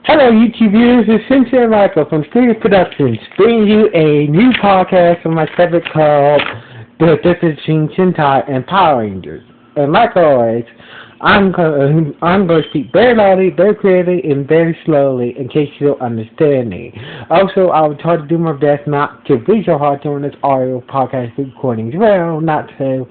Hello, YouTube viewers. It's Cynthia Michael from Studio Productions, bringing you a new podcast from my segment called The Difference Between Sentai and Power Rangers. And like always, I'm going to speak very loudly, very clearly, and very slowly in case you don't understand me. Also, I will try to do my best not to be so hard during this audio podcast recording as well, not to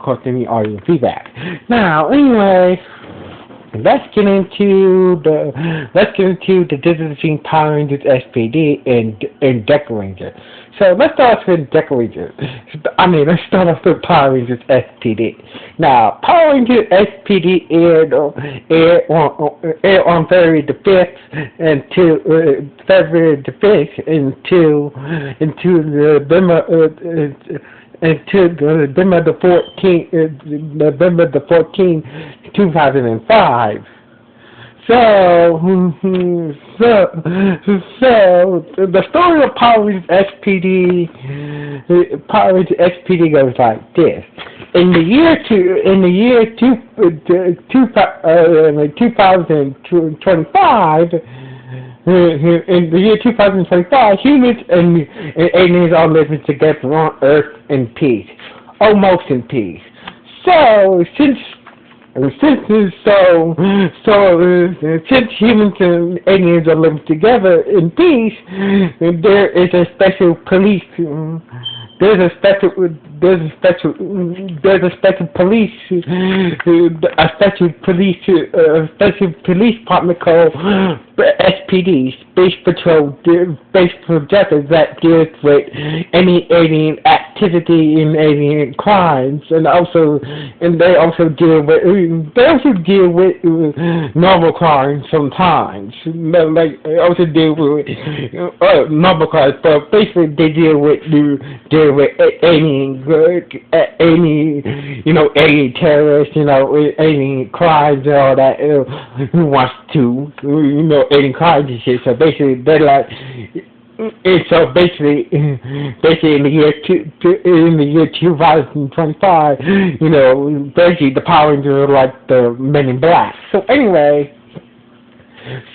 cause any audio feedback. Now, anyway. Let's get into the difference between Power Rangers S.P.D and Dekaranger. So let's start with Dekaranger. Let's start off with Power Rangers S.P.D. Now, Power Rangers S.P.D aired on February the 5th until February the 5th until November the 14th, 2005. So the story of Power Rangers S.P.D goes like this. In the year 2025, humans and aliens are living together on Earth in peace, almost in peace. So since humans and aliens are living together in peace, there is a special police. There's a special police department called SPD, Space Patrol Justice, that deals with any alien activity and alien crimes, and they also deal with normal crimes sometimes. Like they also deal with normal crimes, but basically they deal with alien terrorists, alien crimes and all that. Who wants to, alien crimes and shit. So basically, they're like, and so basically in the year 2025, basically the Power Rangers are like the Men in Black. So anyway.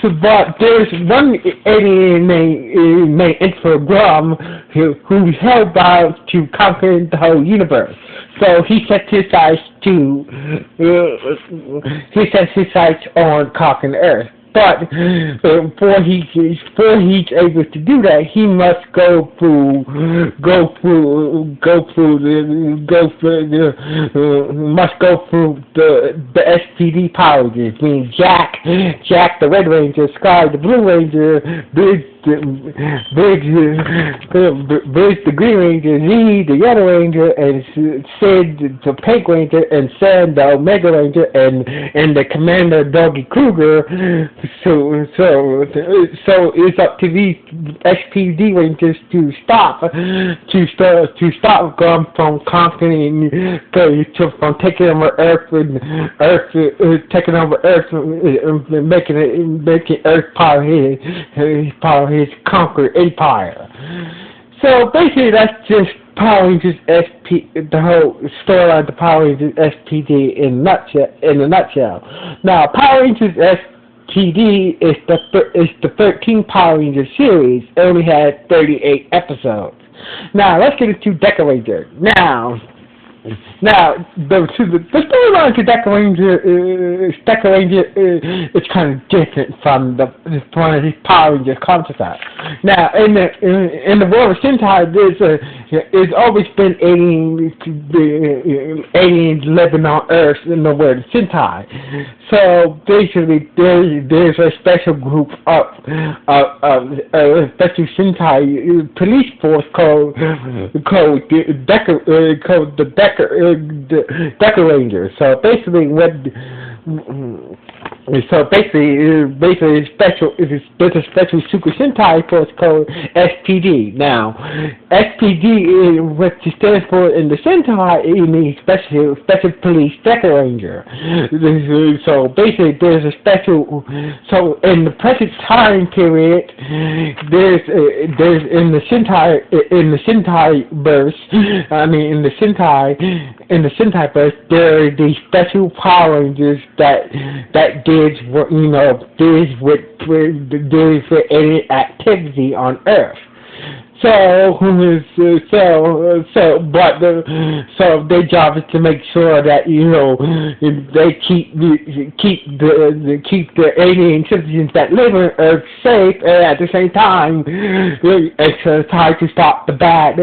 But there's one alien named Instagram who's hellbound to conquer the whole universe. So he sets his sights on conquering Earth. But before he's able to do that, he must go through the SPD Power Rangers, meaning Jack the Red Ranger, Sky the Blue Ranger, Bridge the Green Ranger, Z the Yellow Ranger, and Sid the Pink Ranger, and Sam the Omega Ranger, and the Commander Doggy Kruger. So it's up to these SPD Rangers to stop them from conquering, from taking over Earth and making Earth power his conquered empire. So basically, that's just Power Rangers the whole storyline of the Power Rangers SPD in a nutshell. Now, Power Rangers SPD is the 13th Power Rangers series. It only had 38 episodes. Now, let's get into Dekaranger. Now, the storyline to Dekaranger is kind of different from the Power Rangers concept. Now, in the world of Sentai, there's always been aliens living on Earth in the world of Sentai. So basically, there's a special group of special Sentai police force called the Dekaranger. So basically, there's a special Super Sentai force called SPD. Now, SPD, what it stands for in the Sentai, it means special police Dekaranger. So basically, there's a special. So in the present time period, there's in the Sentai verse. In the Sentai verse, there are these special Power Rangers that deal deals with, deals with any activity on Earth. So their job is to make sure that they keep the alien citizens that live on Earth safe, and at the same time, try to stop the bad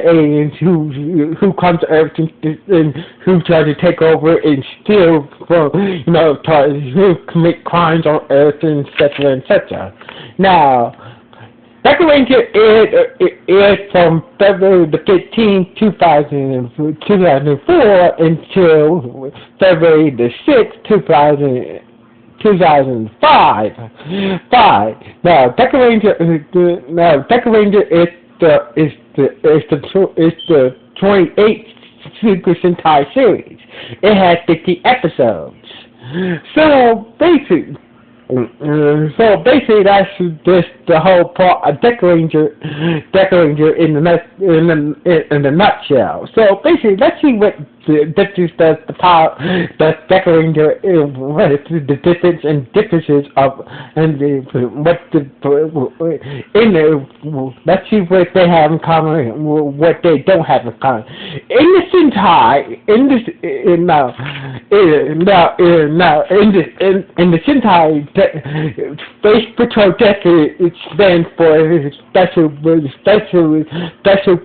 aliens who come to Earth and who try to take over and steal from try to commit crimes on Earth, and etc. Now, Dekaranger aired from February the 15th, 2004 until February the 6th, 2005. Now, Dekaranger is the 28th Super Sentai series. It has 50 episodes. So basically, that's just the whole part of Dekaranger in the nutshell. So basically, let's see what the Dekaranger, what is the difference and differences of, and let's see what they have in common, what they don't have in common. In the Sentai, in the Sentai, Space Patrol Decker, it stands for Special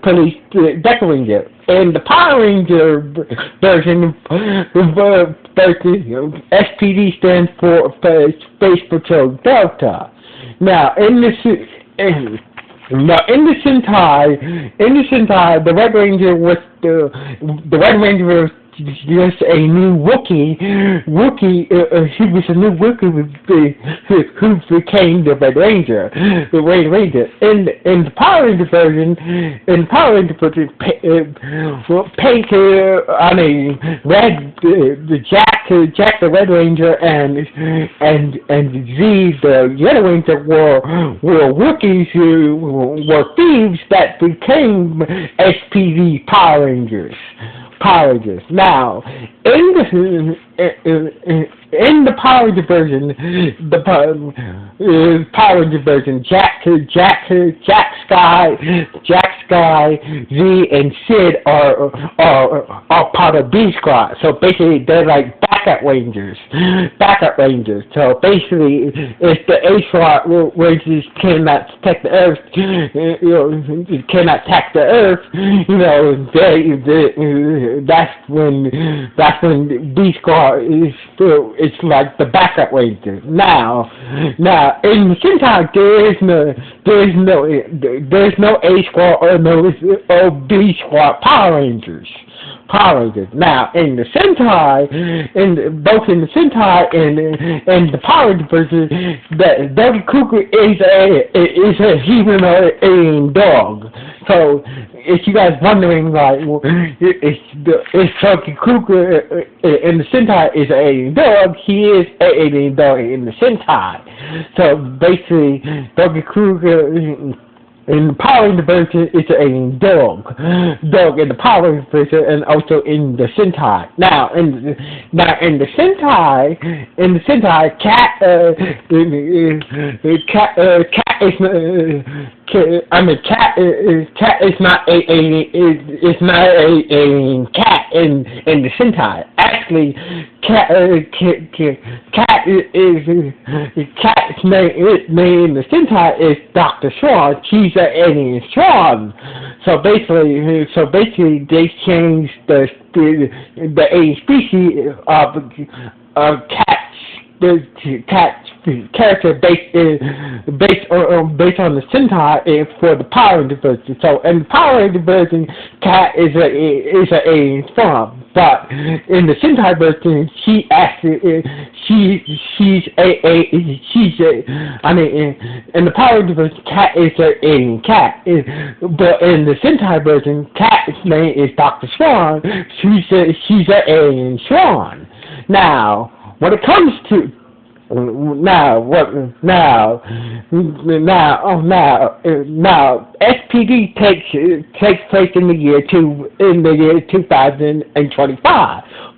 Police Dekaranger. And the Power Ranger version, SPD stands for Space Patrol Delta. Now, in the Sentai, the Red Ranger was just a new Wookiee. He was a new Wookiee who became the Red Ranger. In the Power Ranger version, Jack the Red Ranger and Z the Yellow Ranger were Wookiees who were thieves that became SPD Power Rangers. Now, in the Power Ranger version, Jack, Sky, Z, and Sid are part of B Squad. So basically, they're like backup rangers. So basically, if the A Squad Rangers cannot protect the Earth, that's when B Squad is still, it's like the backup rangers. Now in the Sentai there's no A Squad or no B Squad Power Rangers. Now, in the Sentai, both in the Sentai and the Power Ranger version, the Dekaranger is a humanoid alien dog. So, if you guys wondering, like, it's Dekaranger in the Sentai is an alien dog, he is an alien dog in the Sentai. So, basically, Dekaranger in the Power Ranger version, it's an alien dog in the Power Ranger version, and also in the Sentai. Now in the Sentai, Cat is not a alien cat in the Sentai. Actually, Cat's name in the Sentai is Dr. Swan. She's an alien Swan. So basically, they changed the alien species of cats. The cat's character based on the Sentai for the Power Ranger version. So in the Power Ranger version, Cat is an alien Swan. But in the Sentai version, in the Power Ranger version, Cat is an alien cat. But in the Sentai version, Cat's name is Dr. Swan. She's an alien Swan. Now, when it comes to SPD takes place in the year 2025,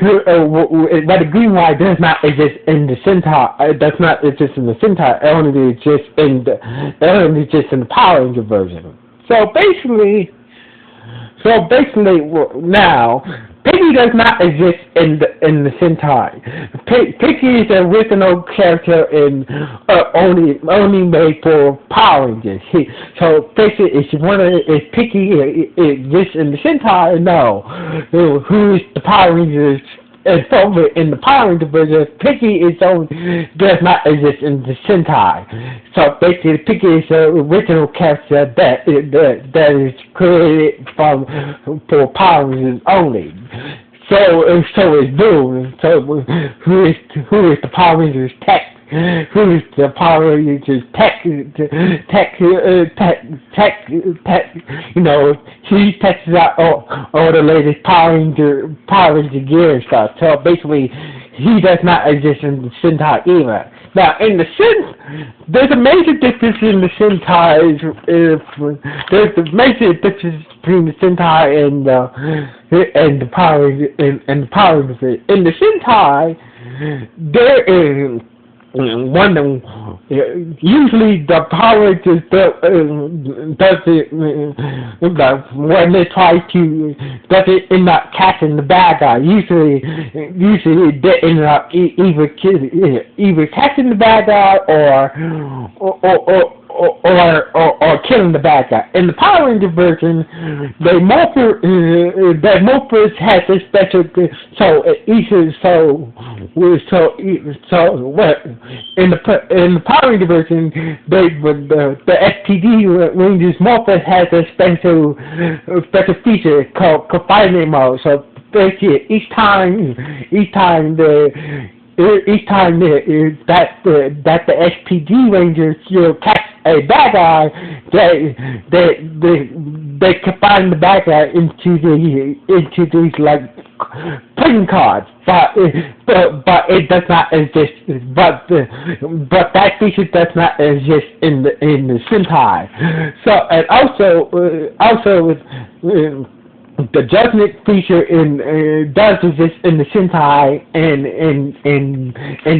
but the green Y does not exist in the Sentai. Does not exist in the Sentai. It only exists in the Power Ranger version. So basically, now Piggy does not exist in the Sentai. Piggy is the original character in only made for Power Rangers. So basically, if Piggy exists in the Sentai, no. Who is the Power Rangers? In the Power Ranger version, Piggy does not exist in the Sentai. So basically, Piggy is the original character that is created for Power Rangers only. So is Boom. So who is the Power Rangers tech? Who is the Power Rangers tech? You know, he tests out all the latest Power Ranger gear and stuff. So basically, he does not exist in the Sentai either. Now, there's a major difference in the Sentai. There's a major difference between the Sentai and the Power Rangers. In the Sentai, there is usually the Power Rangers does it when they try to does it end up catching the bad guy. Usually they end up either catching the bad guy or killing the bad guy. In the Power Ranger version, the Morphers has a special in the Power Ranger version, the S.P.D. Rangers Morphers has a special feature called confinement mode. So basically, each time that the S.P.D. Rangers catch a bad guy, they confine the bad guy into these like playing cards, but it does not exist. But that feature does not exist in the Sentai. So and also the judgment feature does exist in the Sentai and in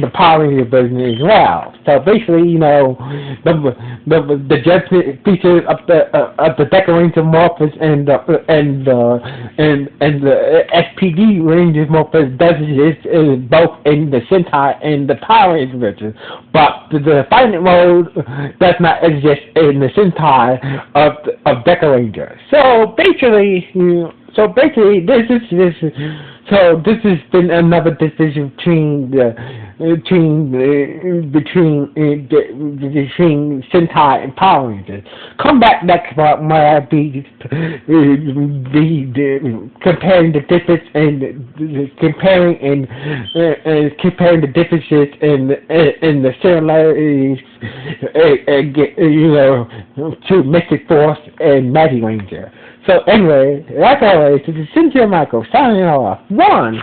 the Power Ranger version as well. So basically, you know, the judgment feature of the Dekaranger Morphers and the S.P.D. Rangers Morphers does exist both in the Sentai and the Power Ranger version, but the fighting mode does not exist in the Sentai of Dekaranger. So basically, this has been another decision between Sentai and Power Rangers. Come back next month when I be comparing the difference and comparing the differences in the similarities, you know, to Mystic Force and Magic Ranger. So anyway, like always, this is Cynthia Michael signing off. 1.